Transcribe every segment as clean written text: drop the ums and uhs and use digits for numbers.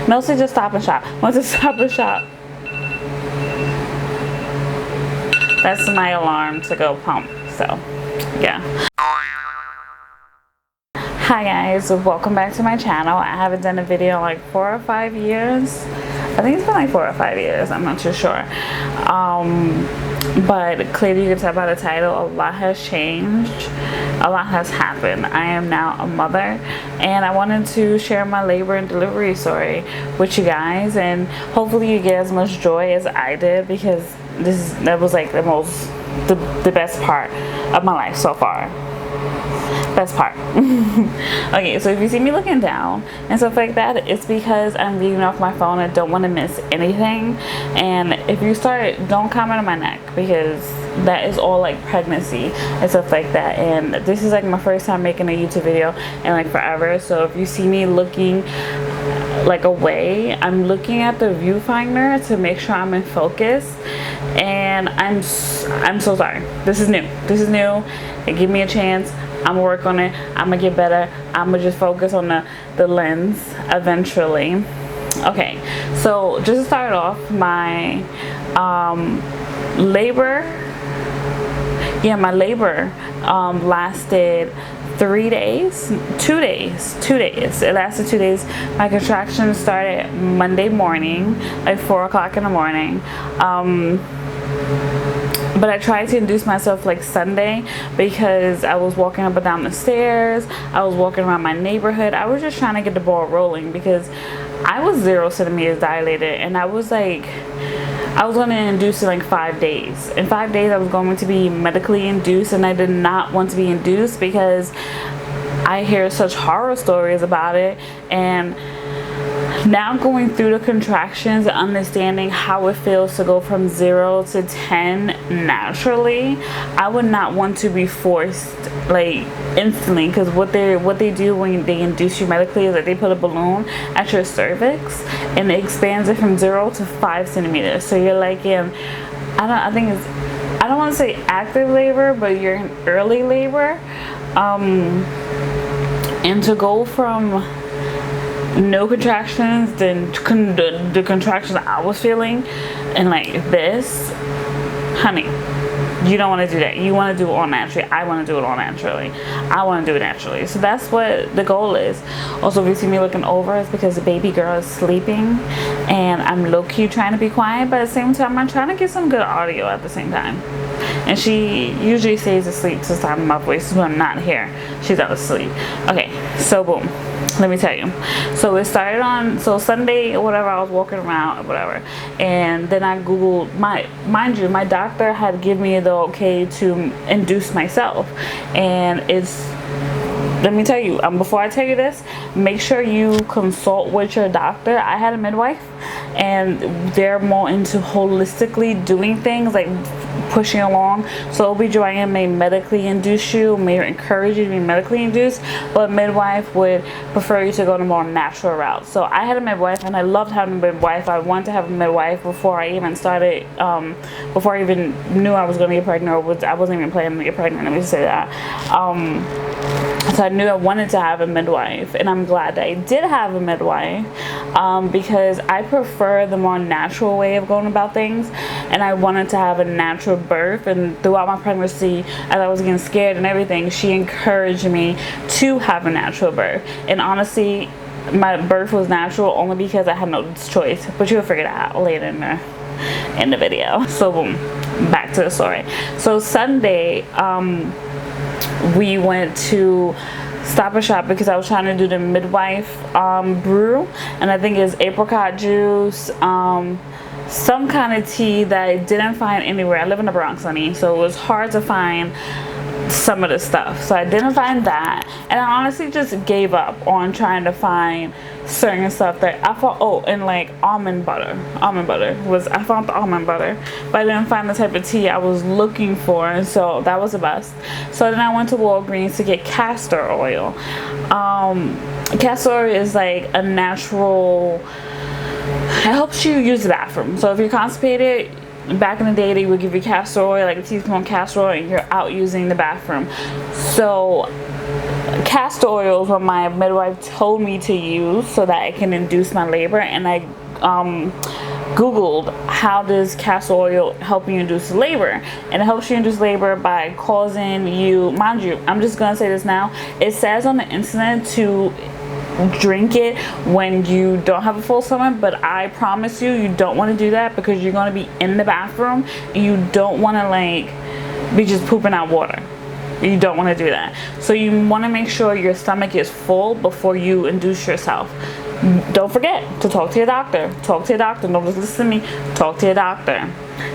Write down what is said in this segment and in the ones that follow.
Mostly just Stop and Shop. Went to Stop and Shop. That's my alarm to go pump. So, yeah. Hi guys, welcome back to my channel. I haven't done a video in like 4 or 5 years. I think it's been like 4 or 5 years. I'm not too sure. But clearly you can tell by the title, a lot has changed. A lot has happened. I am now a mother, and I wanted to share my labor and delivery story with you guys, and hopefully you get as much joy as I did, because that was like the best part of my life so far. Best part. Okay, so if you see me looking down and stuff like that, it's because I'm reading off my phone. I don't want to miss anything. And if you don't comment on my neck, because that is all like pregnancy and stuff like that. And this is like my first time making a YouTube video in like forever. So if you see me looking like away, I'm looking at the viewfinder to make sure I'm in focus. And I'm so sorry. This is new. Give me a chance. I'm gonna work on it. I'm gonna get better. I'm gonna just focus on the lens eventually. Okay, so just to start off, my labor lasted 3 days, 2 days. It lasted 2 days. My contractions started Monday morning, like 4 o'clock in the morning. But I tried to induce myself like Sunday, because I was walking up and down the stairs. I was walking around my neighborhood. I was just trying to get the ball rolling, because I was 0 centimeters dilated, and I was going to induce in like 5 days. In 5 days I was going to be medically induced, and I did not want to be induced because I hear such horror stories about it. And now going through the contractions and understanding how it feels to go from 0 to 10 naturally, I would not want to be forced like instantly, because what they do when they induce you medically is that they put a balloon at your cervix and it expands it from 0 to 5 centimeters. So you're like in, I don't want to say active labor, but you're in early labor. And to go from no contractions, then the contractions I was feeling, and like this, honey, you don't want to do that. You want to do it all naturally. I want to do it all naturally. I want to do it naturally. So that's what the goal is. Also, if you see me looking over, it's because the baby girl is sleeping, and I'm low-key trying to be quiet, but at the same time I'm trying to get some good audio at the same time. And she usually stays asleep to the time of my voice when I'm not here. She's out asleep. Okay, so boom. Let me tell you. So it started on Sunday or whatever, I was walking around or whatever, and then I googled, mind you, my doctor had given me the okay to induce myself. And let me tell you, before I tell you this, make sure you consult with your doctor. I had a midwife, and they're more into holistically doing things, like pushing along. So OB/GYN may medically induce you, may encourage you to be medically induced, but midwife would prefer you to go the more natural route. So I had a midwife, and I loved having a midwife. I wanted to have a midwife before I even started, before I even knew I was going to get pregnant, or I wasn't even planning to get pregnant, let me say that. So I knew I wanted to have a midwife, and I'm glad that I did have a midwife, because I prefer the more natural way of going about things, and I wanted to have a natural birth. And throughout my pregnancy, as I was getting scared and everything, she encouraged me to have a natural birth. And honestly, my birth was natural only because I had no choice, but you'll figure that out later in the video. So boom, back to the story. So Sunday, we went to Stop and Shop because I was trying to do the midwife brew, and I think it's apricot juice, some kind of tea that I didn't find anywhere. I live in the Bronx, honey, so it was hard to find some of the stuff. So I didn't find that, and I honestly just gave up on trying to find certain stuff that I thought, oh, and like almond butter I found the almond butter, but I didn't find the type of tea I was looking for, and so that was a bust. So then I went to Walgreens to get castor oil. Castor oil is like a natural, it helps you use the bathroom. So if you're constipated, back in the day they would give you castor oil, like a teaspoon of castor oil, and you're out using the bathroom. So castor oil is what my midwife told me to use so that I can induce my labor, and I googled how does castor oil help you induce labor, and it helps you induce labor by causing you, mind you, I'm just gonna say this now, it says on the internet to drink it when you don't have a full stomach, but I promise you, you don't want to do that because you're going to be in the bathroom and you don't want to like be just pooping out water. You don't want to do that. So you want to make sure your stomach is full before you induce yourself. Don't forget to talk to your doctor. Talk to your doctor. Don't just listen to me. Talk to your doctor.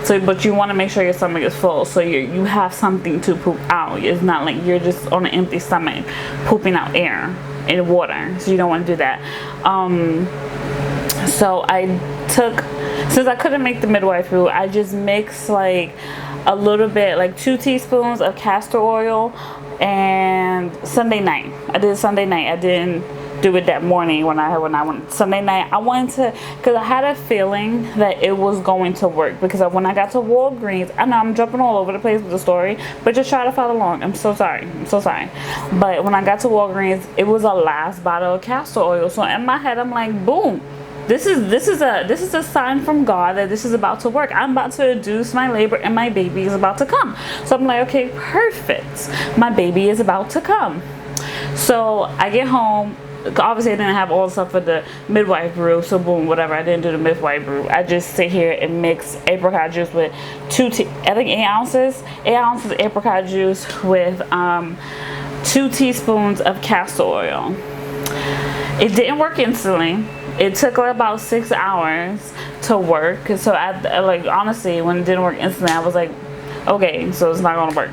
So, but you want to make sure your stomach is full, so you have something to poop out. It's not like you're just on an empty stomach pooping out air and water. So you don't want to do that. So I took, since I couldn't make the midwife route, I just mixed like a little bit, like 2 teaspoons of castor oil, and Sunday night. I did Sunday night. I didn't do it that morning when I went Sunday night. I wanted to, because I had a feeling that it was going to work, because when I got to Walgreens, I know I'm jumping all over the place with the story, but just try to follow along. I'm so sorry. But when I got to Walgreens, it was a last bottle of castor oil. So in my head, I'm like, boom. This is a sign from God that this is about to work. I'm about to induce my labor and my baby is about to come. So I'm like, okay, perfect. My baby is about to come. So I get home. Obviously I didn't have all the stuff for the midwife brew, so boom, whatever, I didn't do the midwife brew. I just sit here and mix apricot juice with 8 ounces apricot juice with 2 teaspoons of castor oil. It didn't work instantly. It took like about 6 hours to work. So I like, honestly, when it didn't work instantly, I was like, okay, so it's not gonna work.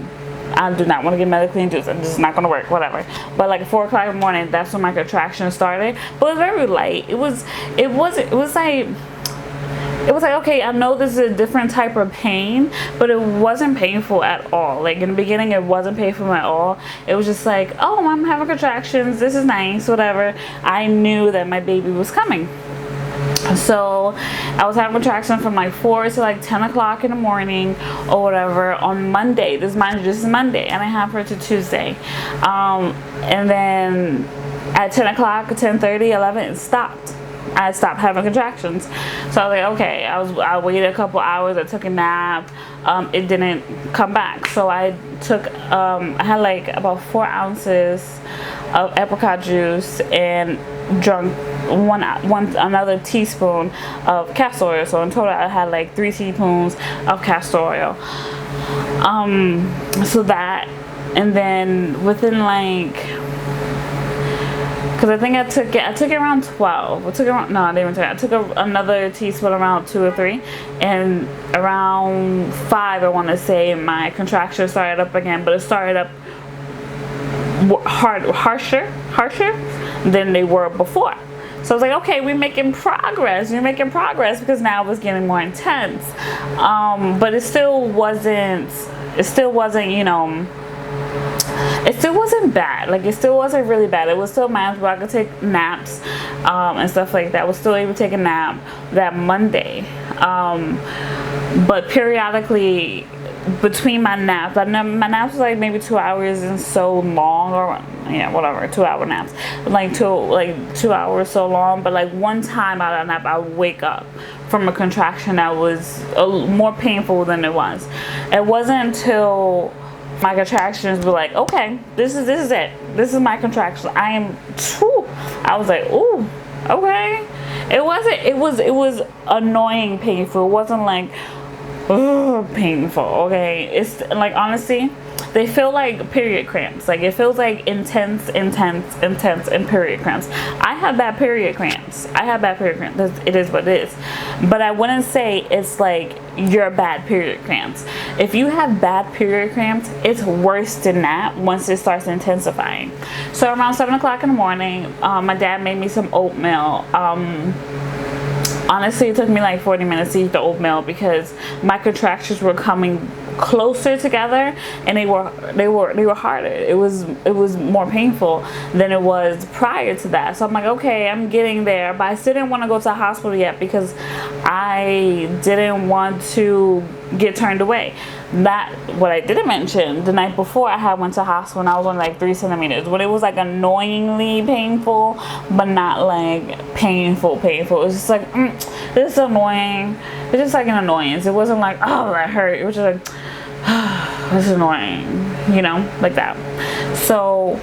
I do not want to get medically induced. It's just not going to work, whatever. But like 4 o'clock in the morning, that's when my contractions started. But it was very light. It was like, okay, I know this is a different type of pain, but it wasn't painful at all. Like in the beginning, it wasn't painful at all. It was just like, oh, I'm having contractions. This is nice, whatever. I knew that my baby was coming. So I was having contractions from like 4 to like 10 o'clock in the morning or whatever on Monday. This is Monday, and I have her to Tuesday. And then at 10 o'clock, 10:30, 11, it stopped. I stopped having contractions. So I was like, okay. I waited a couple hours. I took a nap. It didn't come back. So I took, I had like about 4 ounces of apricot juice and drunk another teaspoon of castor oil. So in total I had like 3 teaspoons of castor oil. So that, and then within like, because I think I took it around 12. I took another teaspoon around 2 or 3, and around 5 I want to say my contractions started up again, but it started up harsher than they were before. So I was like, okay, we're making progress. Because now it was getting more intense. But it still wasn't, you know, it still wasn't bad. Like, it still wasn't really bad. It was still manageable. I could take naps and stuff like that. I was still able to take a nap that Monday. But periodically, between my naps, my naps was like maybe 2 hours and so long, or yeah, whatever, 2-hour naps, like 2 hours so long. But like one time out of a nap, I would wake up from a contraction that was more painful than it was. It wasn't until my contractions were like, okay, this is it. This is my contraction. I was like, ooh, okay. It was annoying painful. It wasn't like, painful. Okay, it's like, honestly, they feel like period cramps. Like, it feels like intense and period cramps. I have bad period cramps. It is what it is. But I wouldn't say it's like your bad period cramps. If you have bad period cramps, it's worse than that once it starts intensifying. So around 7 o'clock in the morning, my dad made me some oatmeal. Honestly, it took me like 40 minutes to eat the oatmeal because my contractions were coming closer together, and they were harder. It was more painful than it was prior to that. So I'm like, okay, I'm getting there, but I still didn't want to go to the hospital yet because I didn't want to get turned away. That what I didn't mention, the night before I had went to the hospital and I was only like 3 centimeters, when it was like annoyingly painful, but not like painful. It was just like this is annoying. It's just like an annoyance. It wasn't like, oh, that hurt. It was just like, this is annoying, you know, like that. So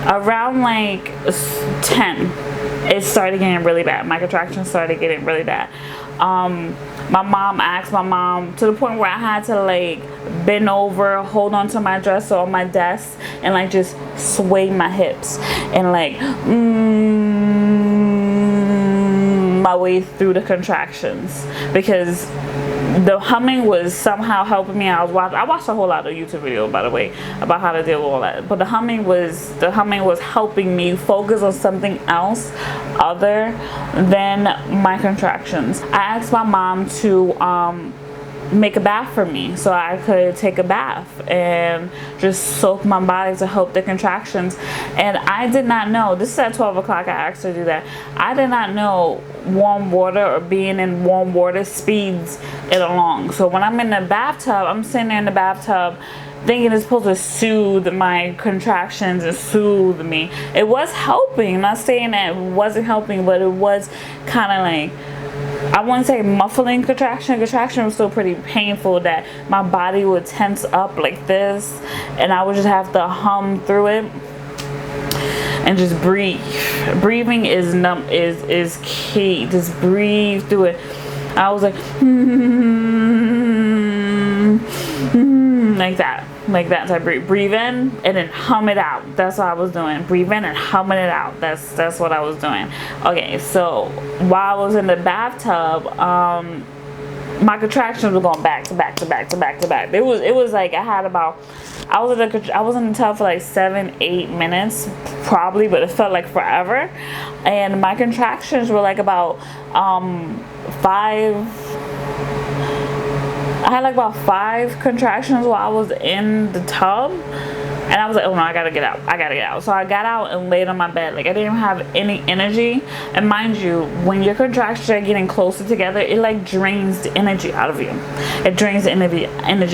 around like 10, it started getting really bad. My contractions started getting really bad. I asked my mom to the point where I had to like bend over, hold on to my dresser on my desk, and like just sway my hips and like my way through the contractions, because the humming was somehow helping me. I watched a whole lot of YouTube videos, by the way, about how to deal with all that. But the humming was helping me focus on something else other than my contractions. I asked my mom to make a bath for me so I could take a bath and just soak my body to help the contractions. And I did not know, this is at 12 o'clock I asked her to do that. I did not know warm water or being in warm water speeds it along. So when I'm in the bathtub, I'm sitting there in the bathtub thinking it's supposed to soothe my contractions and soothe me. It was helping. I'm not saying that it wasn't helping, but it was kind of like, I wouldn't say muffling contraction. Contraction was still pretty painful, that my body would tense up like this and I would just have to hum through it and just breathe. Breathing is key. Just breathe through it. I was like like that. So I breathe in and then hum it out. That's what I was doing. Breathe in and humming it out. That's what I was doing. Okay, so while I was in the bathtub, my contractions were going back to back. It was like I was in the tub for like 7-8 minutes probably, but it felt like forever. And my contractions were like about 5 contractions while I was in the tub, and I was like, oh no, I gotta get out. So I got out and laid on my bed. Like I didn't have any energy. And mind you, when your contractions are getting closer together, it like drains the energy out of you. It drains the energy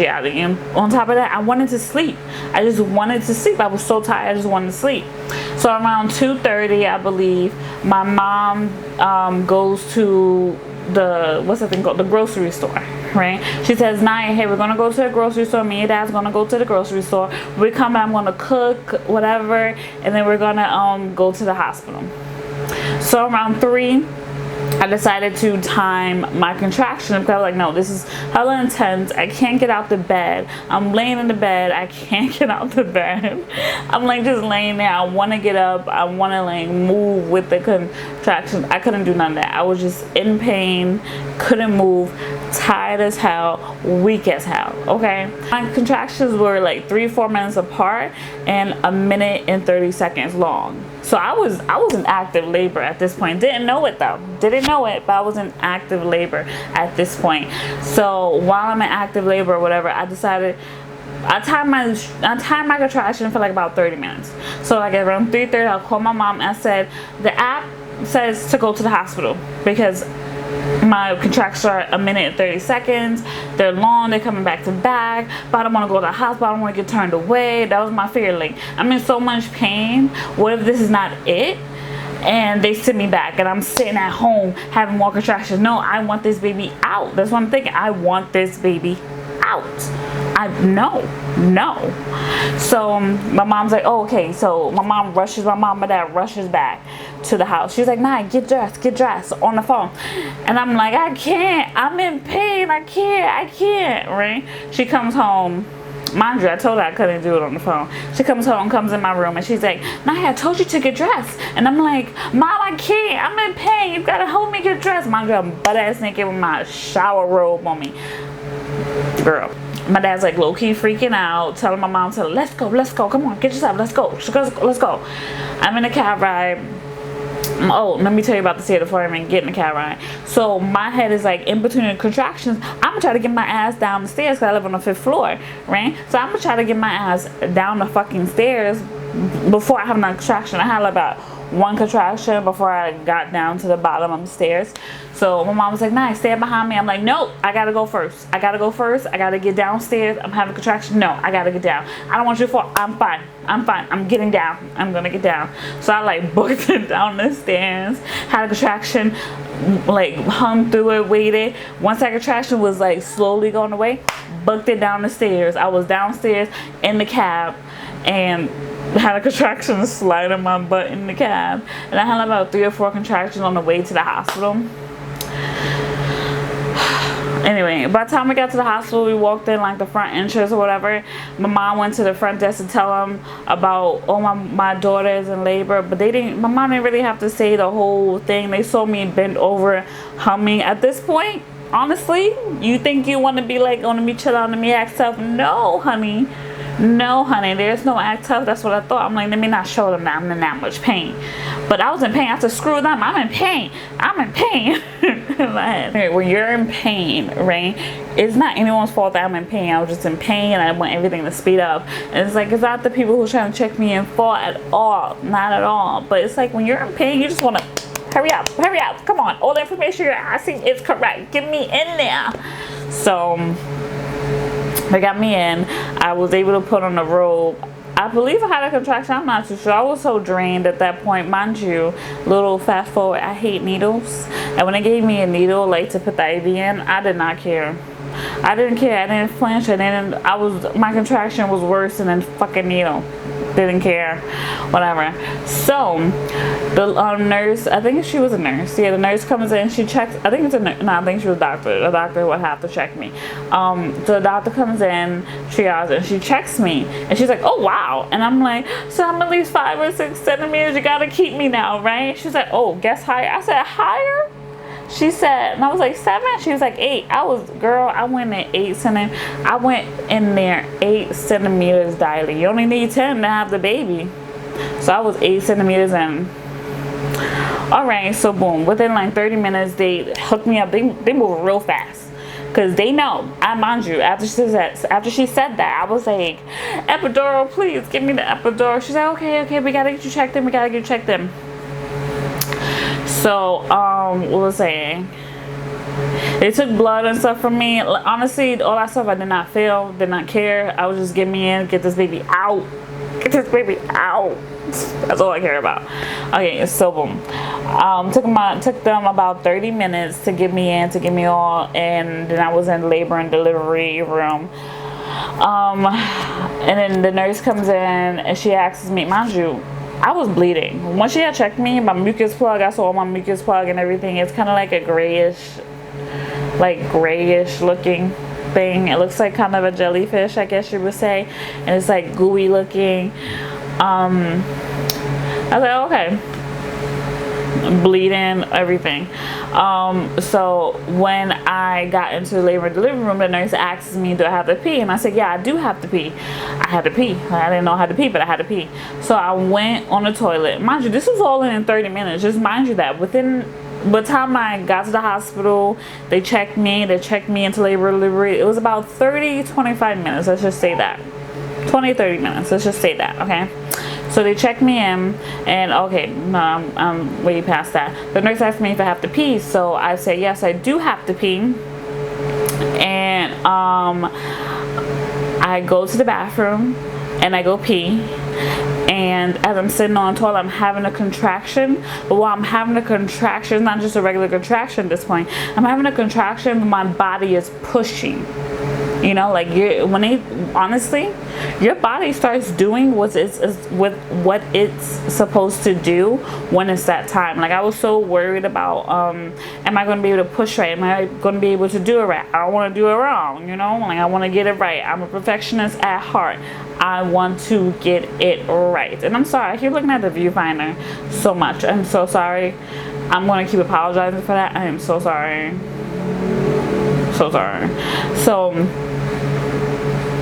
out of you. On top of that, I wanted to sleep. I just wanted to sleep. I was so tired, I just wanted to sleep. So around 2:30, I believe, my mom goes to the grocery store, right? She says, Naya, hey, we're gonna go to the grocery store. Me and Dad's gonna go to the grocery store. We come back, I'm gonna cook whatever, and then we're gonna go to the hospital. So around 3, I decided to time my contraction because I was like, no, this is hella intense. I can't get out the bed. I'm laying in the bed. I can't get out the bed. I'm like just laying there. I want to get up. I want to like move with the contractions. I couldn't do none of that. I was just in pain, couldn't move, tired as hell, weak as hell. Okay, my contractions were like 3-4 minutes apart and 1 minute and 30 seconds long. So I was in active labor at this point. Didn't know it though. Didn't know it, but I was in active labor at this point. So while I'm in active labor or whatever, I decided I timed my contraction for like about 30 minutes. So like around 3:30, I called my mom and I said, the app says to go to the hospital because my contractions are 1 minute and 30 seconds. They're long, they're coming back to back, but I don't want to go to the hospital. I don't want to get turned away. That was my fear. Like, I'm in so much pain. What if this is not it? And they send me back and I'm sitting at home having more contractions. No, I want this baby out. That's what I'm thinking. I want this baby out. No. So my mom's like, oh, okay. So my mom and dad rushes back to the house. She's like, nah, get dressed on the phone. And I'm like, I can't. I'm in pain. I can't. Right? She comes home. Mind you, I told her I couldn't do it on the phone. She comes home, comes in my room, and she's like, Naya, I told you to get dressed. And I'm like, Mom, I can't. I'm in pain. You gotta help me get dressed. Mind you, I'm butt-ass naked with my shower robe on me. Girl. My dad's like low-key freaking out, telling my mom, let's go, come on, get yourself, let's go. She goes, let's go. I'm in a cab ride. Oh, let me tell you about the state before I even get in the cab ride. So my head is like in between the contractions. I'm gonna try to get my ass down the stairs because I live on the 5th floor, right? So I'm gonna try to get my ass down the fucking stairs before I have another contraction. I had like about 1 contraction before I got down to the bottom of the stairs. So my mom was like, nice, stay behind me. I'm like, no, I gotta go first. I gotta go first. I gotta get downstairs. I'm having a contraction. No, I gotta get down. I don't want you to fall. I'm fine. I'm fine. I'm getting down. I'm gonna get down. So I like booked it down the stairs, had a contraction, like hung through it, waited. Once that contraction was like slowly going away, booked it down the stairs. I was downstairs in the cab and had a contraction sliding my butt in the cab, and I had about 3 or 4 contractions on the way to the hospital. Anyway, by the time we got to the hospital, we walked in like the front entrance or whatever. My mom went to the front desk to tell them about, oh, my daughter is in labor, but my mom didn't really have to say the whole thing. They saw me bent over humming. At this point, honestly, you think you want to be like, want to be chill out and me act tough? No, honey. No, honey, there's no act tough. That's what I thought. I'm like, let me not show them that I'm in that much pain. But I was in pain. I had to screw them. I'm in pain. I'm in pain. Like, when you're in pain, right, it's not anyone's fault that I'm in pain. I was just in pain and I want everything to speed up. And it's like, it's not the people who are trying to check me in fault at all. Not at all. But it's like when you're in pain, you just want to hurry up. Hurry up. Come on. All the information you're asking is correct. Get me in there. So they got me in. I was able to put on the robe. I believe I had a contraction. I'm not too sure. I was so drained at that point. Mind you, little fast forward, I hate needles. And when they gave me a needle, like to put the IV in, I did not care. I didn't care. I didn't flinch. My contraction was worse than a fucking needle. Didn't care. Whatever. So the nurse, I think she was a nurse. Yeah, the nurse comes in. She checks. I think it's a nurse. No, I think she was a doctor. The doctor would have to check me. So the doctor comes in, triage, and she checks me. And she's like, oh, wow. And I'm like, so I'm at least 5 or 6 centimeters. You got to keep me now, right? She's like, oh, guess higher. I said, higher? She said, and I was like 7. She was like 8. I went in 8 centimeters. I went in there 8 centimeters dilated. You only need 10 to have the baby. So I was 8 centimeters in. All right, so boom. Within like 30 minutes, they hooked me up. They move real fast. Because they know. Mind you, after she said that, I was like, epidural, please, give me the epidural. She's like, okay, we got to get you checked in. So, what was I saying? They took blood and stuff from me. Honestly, all that stuff I did not feel, did not care. I was just get me in, get this baby out. Get this baby out. That's all I care about. Okay, so boom. Took them about 30 minutes to get me in, to get me all, and then I was in labor and delivery room. And then the nurse comes in and she asks me, mind you, I was bleeding. Once she had checked me, my mucus plug, I saw my mucus plug and everything. It's kind of like a grayish looking thing. It looks like kind of a jellyfish, I guess you would say. And it's like gooey looking. I was like, okay. Bleeding, everything. So when I got into the labor and delivery room, the nurse asks me, do I have to pee? And I said, yeah, I do have to pee. I had to pee. I didn't know how to pee, but I had to pee. So I went on the toilet. Mind you, this was all in 30 minutes. Just mind you that within the time I got to the hospital, they checked me into labor and delivery. It was about 30-25 minutes. Let's just say that. 20-30 minutes. Let's just say that, okay? So they checked me in, and okay, no, I'm way past that. The nurse asked me if I have to pee, so I said yes, I do have to pee. And I go to the bathroom and I go pee. And as I'm sitting on the toilet, I'm having a contraction. But while I'm having a contraction, it's not just a regular contraction at this point. I'm having a contraction, but my body is pushing. You know, like honestly, your body starts doing what it's supposed to do when it's that time. Like I was so worried about, am I going to be able to push right? Am I going to be able to do it right? I don't want to do it wrong, you know, like I want to get it right. I'm a perfectionist at heart. I want to get it right. And I'm sorry, I keep looking at the viewfinder so much. I'm so sorry. I'm going to keep apologizing for that. I am so sorry. So sorry. So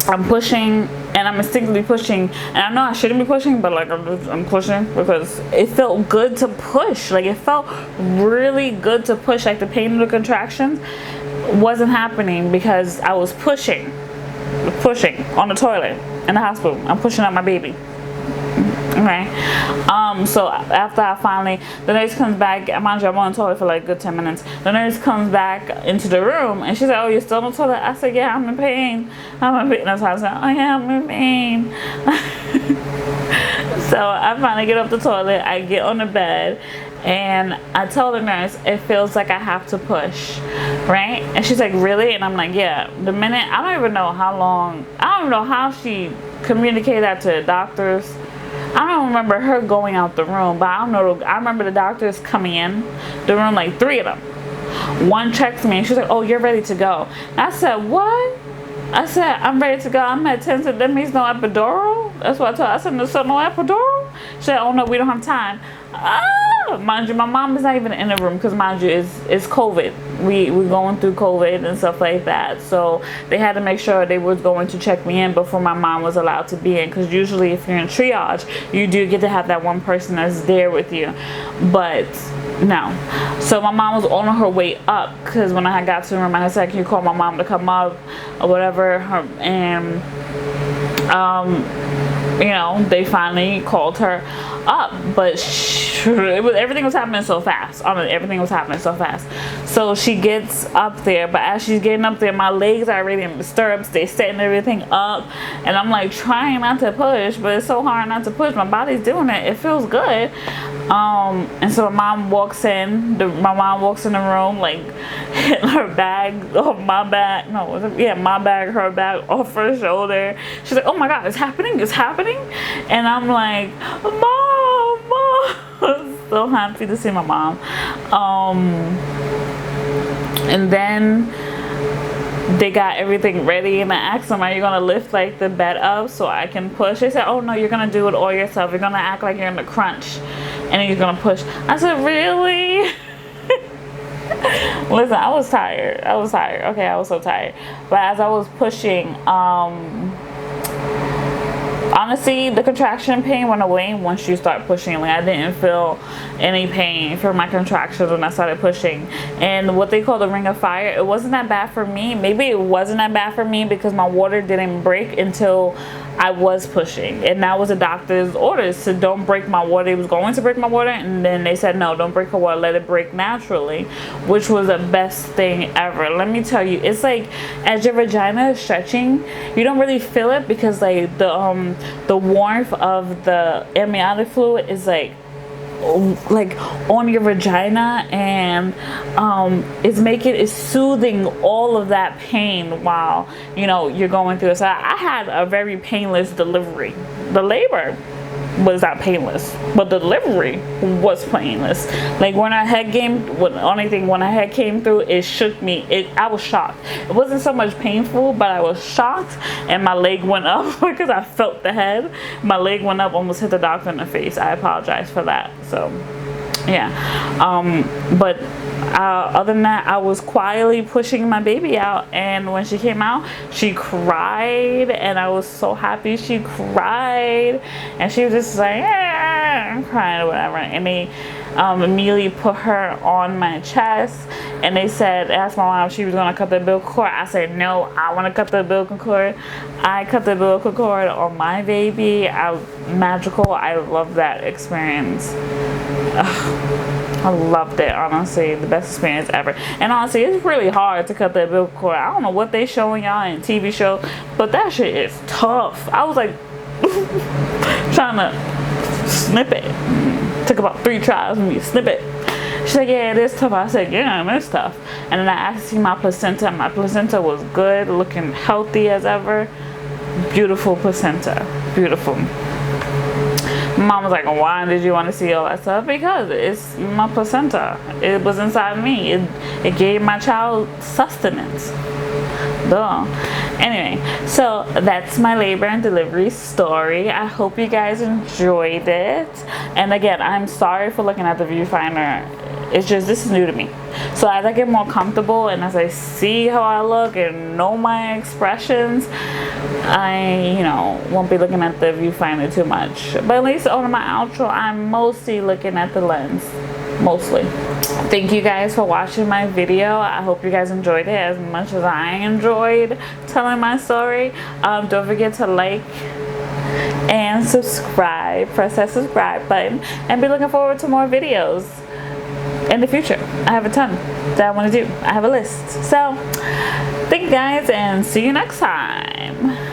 I'm pushing and I'm instinctively pushing, and I know I shouldn't be pushing, but like I'm pushing because it felt good to push. Like it felt really good to push. Like the pain of the contractions wasn't happening because I was pushing on the toilet in the hospital. I'm pushing out my baby. Okay. So after I finally, the nurse comes back. Mind you, I'm on the toilet for like a good 10 minutes. The nurse comes back into the room and she said, "Oh, you're still on the toilet?" I said, "Yeah, I'm in pain. I'm in pain." That's how I said, "Oh yeah, I'm in pain." So I finally get off the toilet. I get on the bed and I tell the nurse, "It feels like I have to push," right? And she's like, "Really?" And I'm like, "Yeah." The minute, I don't even know how long, I don't even know how she communicated that to the doctors. I don't remember her going out the room, but I don't know. I remember the doctors coming in the room, like 3 of them. One checked me and she's like, "Oh, you're ready to go." And I said, "What?" I said, "I'm ready to go. I'm at 10, so that means no epidural." That's what I told her. I said, "No, so no epidural?" She said, "Oh no, we don't have time." Mind you, my mom is not even in the room because mind you, it's COVID. We're going through COVID and stuff like that. So they had to make sure they was going to check me in before my mom was allowed to be in. Because usually if you're in triage, you do get to have that one person that's there with you. But no. So my mom was on her way up because when I got to the room, I said, "Can you call my mom to come up or whatever?" And you know, they finally called her up, but everything was happening so fast. Everything was happening so fast. So she gets up there, but as she's getting up there, my legs are already in the stirrups. They're setting everything up, and I'm like trying not to push, but it's so hard not to push. My body's doing it. It feels good. And so my mom walks in. My mom walks in the room, like hitting her bag off my bag. No, my bag, her bag off her shoulder. She's like, "Oh my God, it's happening! It's happening!" And I'm like, "Mom, Mom!" So happy to see my mom. And then they got everything ready, and I asked them, "Are you gonna lift like the bed up so I can push?" They said, "Oh no, you're gonna do it all yourself. You're gonna act like you're in the crunch and then you're gonna push." I said, "Really?" Listen, I was tired. Okay, I was so tired. But as I was pushing, honestly, the contraction pain went away once you start pushing. Like I didn't feel any pain for my contractions when I started pushing. And what they call the ring of fire, it wasn't that bad for me. Maybe it wasn't that bad for me because my water didn't break until I was pushing, and that was the doctor's orders to don't break my water. It was going to break my water, and then they said, "No, don't break her water, let it break naturally," which was the best thing ever. Let me tell you, it's like as your vagina is stretching, you don't really feel it because like the warmth of the amniotic fluid is like on your vagina, and it's soothing all of that pain while you're going through it. So I had a very painless delivery. The labor was not painless, but the delivery was painless. Like when our head came through, it shook me. I was shocked. It wasn't so much painful, but I was shocked, and my leg went up because I felt the head. My leg went up, almost hit the doctor in the face. I apologize for that. So yeah, but other than that, I was quietly pushing my baby out, and when she came out, she cried, and I was so happy she cried, and she was just like, I'm crying or whatever, and they immediately put her on my chest, and they asked my mom if she was going to cut the umbilical cord. I said, "No, I want to cut the umbilical cord." I cut the umbilical cord on my baby. Magical. I love that experience. I loved it, honestly. The best experience ever. And honestly, it's really hard to cut the umbilical cord. I don't know what they showing y'all in TV shows, but that shit is tough. I was like trying to snip it. Took about 3 tries for me to snip it. She's like, "Yeah, it is tough." I said, "Yeah, it's tough." And then I asked to see my placenta. My placenta was good, looking healthy as ever. Beautiful placenta. Beautiful. Mom was like, "Why did you want to see all that stuff?" Because it's my placenta. It was inside me. It gave my child sustenance. Duh. Anyway, so that's my labor and delivery story. I hope you guys enjoyed it. And again, I'm sorry for looking at the viewfinder. It's just, this is new to me. So as I get more comfortable and as I see how I look and know my expressions, I, you know, won't be looking at the viewfinder too much. But at least on my outro, I'm mostly looking at the lens. Mostly. Thank you guys for watching my video. I hope you guys enjoyed it as much as I enjoyed telling my story. Don't forget to like and subscribe. Press that subscribe button and be looking forward to more videos in the future. I have a ton that I want to do. I have a list. So thank you guys and see you next time.